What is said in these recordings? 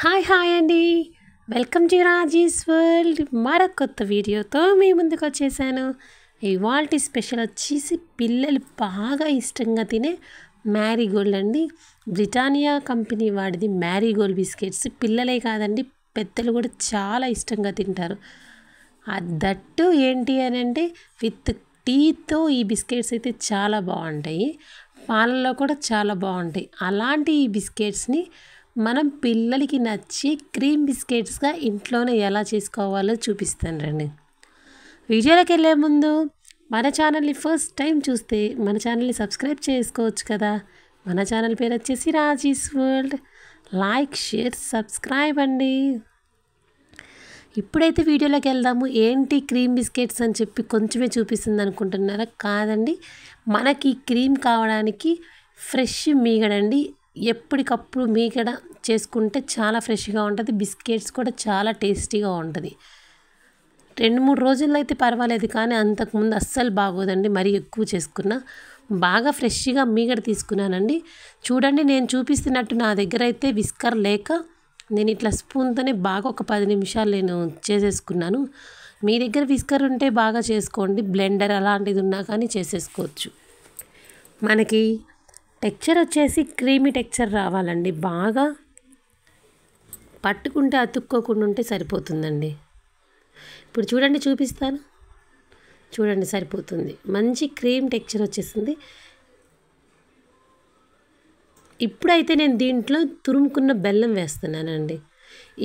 Hi అండి. Welcome to Raji's world. మరొక కొత్త వీడియోతో మీ ముందుకు వచ్చేసాను. ఇవాల్టి స్పెషల్ వచ్చేసి పిల్లలు బాగా ఇష్టంగా తినే మ్యారీగోల్డ్ అండి. బ్రిటానియా కంపెనీ వాడిది మ్యారీగోల్డ్ బిస్కెట్స్. పిల్లలే కాదండి, పెద్దలు కూడా చాలా ఇష్టంగా తింటారు. దట్టు ఏంటి అని అంటే విత్ టీతో ఈ బిస్కెట్స్ అయితే చాలా బాగుంటాయి. పాలల్లో కూడా చాలా బాగుంటాయి. అలాంటి ఈ బిస్కెట్స్ని మనం పిల్లలకి నచ్చి క్రీమ్ బిస్కెట్స్గా ఇంట్లోనే ఎలా చేసుకోవాలో చూపిస్తాను రండి. వీడియోలోకి వెళ్ళే ముందు మన ఛానల్ని ఫస్ట్ టైం చూస్తే మన ఛానల్ని సబ్స్క్రైబ్ చేసుకోవచ్చు కదా. మన ఛానల్ పేరు వచ్చేసి Raji's world. Like, share, subscribe అండి. ఇప్పుడైతే వీడియోలోకి వెళ్దాము. ఏంటి క్రీమ్ బిస్కెట్స్ అని చెప్పి కొంచెమే చూపిస్తుంది అనుకుంటున్నారా? కాదండి, మనకి క్రీమ్ కావడానికి ఫ్రెష్ మీగడండి. ఎప్పటికప్పుడు మీగడ చేసుకుంటే చాలా ఫ్రెష్గా ఉంటుంది. బిస్కెట్స్ కూడా చాలా టేస్టీగా ఉంటుంది. 2-3 రోజుల్లో అయితే పర్వాలేదు, కానీ అంతకుముందు అస్సలు బాగోదండి. మరీ ఎక్కువ చేసుకున్నా. బాగా ఫ్రెష్గా మీగడ తీసుకున్నానండి. చూడండి, నేను చూపిస్తున్నట్టు నా దగ్గర అయితే విస్కర్ లేక నేను ఇట్లా స్పూన్తోనే బాగా ఒక 10 నిమిషాలు నేను చేసేసుకున్నాను. మీ దగ్గర విస్కర్ ఉంటే బాగా చేసుకోండి. బ్లెండర్ అలాంటిది ఉన్నా కానీ చేసేసుకోవచ్చు. మనకి టెక్చర్ వచ్చేసి క్రీమీ టెక్చర్ రావాలండి. బాగా పట్టుకుంటే అతుక్కోకుండా ఉంటే సరిపోతుందండి. ఇప్పుడు చూడండి, చూపిస్తాను. చూడండి, సరిపోతుంది. మంచి క్రీమ్ టెక్చర్ వచ్చేసింది. ఇప్పుడైతే నేను దీంట్లో తురుముకున్న బెల్లం వేస్తున్నానండి.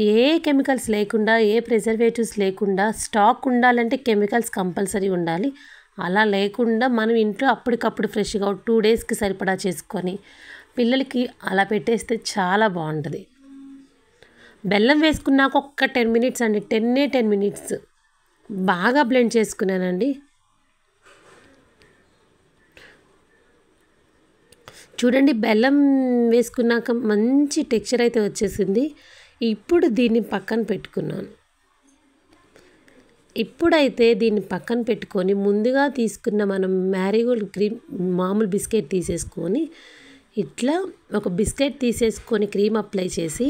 ఏ కెమికల్స్ లేకుండా, ఏ ప్రిజర్వేటివ్స్ లేకుండా, స్టాక్ ఉండాలంటే కెమికల్స్ కంపల్సరీ ఉండాలి. అలా లేకుండా మనం ఇంట్లో అప్పటికప్పుడు ఫ్రెష్గా 2 డేస్కి సరిపడా చేసుకొని పిల్లలకి అలా పెట్టేస్తే చాలా బాగుంటుంది. బెల్లం వేసుకున్నాక ఒక్క 10 మినిట్స్ అండి, 10 మినిట్స్ బాగా బ్లెండ్ చేసుకున్నానండి. చూడండి, బెల్లం వేసుకున్నాక మంచి టెక్స్చర్ అయితే వచ్చేసింది. ఇప్పుడు దీన్ని పక్కన పెట్టుకున్నాను. ఇప్పుడైతే దీన్ని పక్కన పెట్టుకొని ముందుగా తీసుకున్న మనం మ్యారీగోల్డ్ క్రీమ్ మామూలు బిస్కెట్ తీసేసుకొని ఇట్లా ఒక బిస్కెట్ తీసేసుకొని క్రీమ్ అప్లై చేసి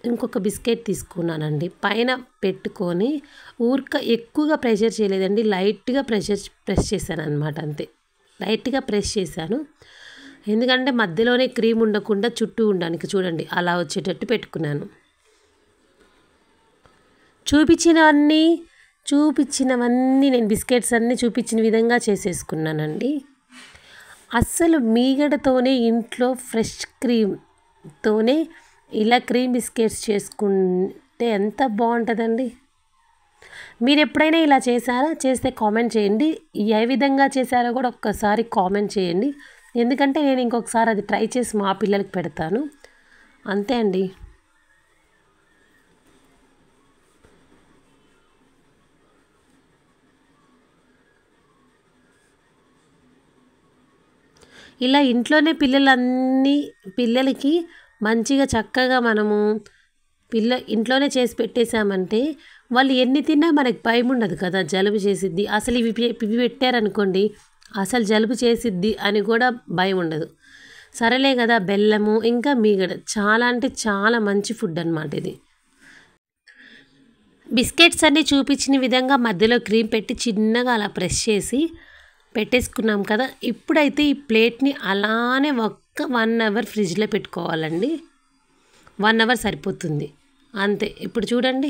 ఇంకొక బిస్కెట్ తీసుకున్నానండి. పైన పెట్టుకొని ఎక్కువగా ప్రెషర్ చేయలేదండి, లైట్గా ప్రెస్ చేశాను అనమాట. అంతే, లైట్గా ప్రెస్ చేశాను. ఎందుకంటే మధ్యలోనే క్రీమ్ ఉండకుండా చుట్టూ ఉండడానికి చూడండి అలా వచ్చేటట్టు పెట్టుకున్నాను. చూపించినవన్నీ నేను బిస్కెట్స్ అన్నీ చూపించిన విధంగా చేసేసుకున్నానండి. అస్సలు మీగడతోనే ఇంట్లో ఫ్రెష్ క్రీమ్తోనే ఇలా క్రీమ్ బిస్కెట్స్ చేసుకుంటే ఎంత బాగుంటుందండి. మీరు ఎప్పుడైనా ఇలా చేశారా? చేస్తే కామెంట్ చేయండి. ఏ విధంగా చేశారో కూడా ఒక్కసారి కామెంట్ చేయండి. ఎందుకంటే నేను ఇంకొకసారి అది ట్రై చేసి మా పిల్లలకి పెడతాను. అంతే అండి. ఇలా ఇంట్లోనే పిల్లలకి మంచిగా చక్కగా మనము ఇంట్లోనే చేసి పెట్టేశామంటే వాళ్ళు ఎన్ని తిన్నా మనకి భయం ఉండదు కదా. జలుబు చేసిద్ది, అసలు ఇవి పెట్టారనుకోండి అసలు జలుబు చేసిద్ది అని కూడా భయం ఉండదు. సరేలే కదా, బెల్లము ఇంకా మీగడ చాలా అంటే చాలా మంచి ఫుడ్ అన్నమాట ఇది. బిస్కెట్స్ అన్నీ చూపించిన విధంగా మధ్యలో క్రీమ్ పెట్టి చిన్నగా అలా ప్రెస్ చేసి పెట్టేసుకున్నాం కదా. ఇప్పుడైతే ఈ ప్లేట్ని అలానే ఒక్క 1 అవర్ ఫ్రిడ్జ్లో పెట్టుకోవాలండి. 1 అవర్ సరిపోతుంది అంతే. ఇప్పుడు చూడండి,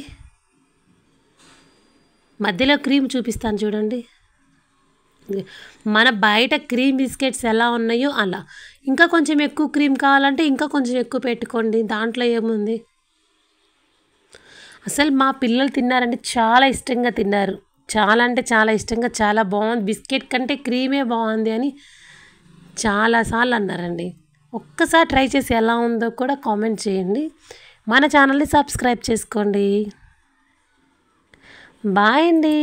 మధ్యలో క్రీమ్ చూపిస్తాను చూడండి. మన బయట క్రీమ్ బిస్కెట్స్ ఎలా ఉన్నాయో అలా. ఇంకా కొంచెం ఎక్కువ క్రీమ్ కావాలంటే ఇంకా కొంచెం ఎక్కువ పెట్టుకోండి, దాంట్లో ఏముంది. అసలు మా పిల్లలు తిన్నారంటే చాలా ఇష్టంగా తిన్నారు. చాలా అంటే చాలా ఇష్టంగా, చాలా బాగుంది, బిస్కెట్ కంటే క్రీమే బాగుంది అని చాలాసార్లు అన్నారండి. ఒక్కసారి ట్రై చేసి ఎలా ఉందో కూడా కామెంట్ చేయండి. మన ఛానల్ని సబ్స్క్రైబ్ చేసుకోండి. బాయ్ అండి.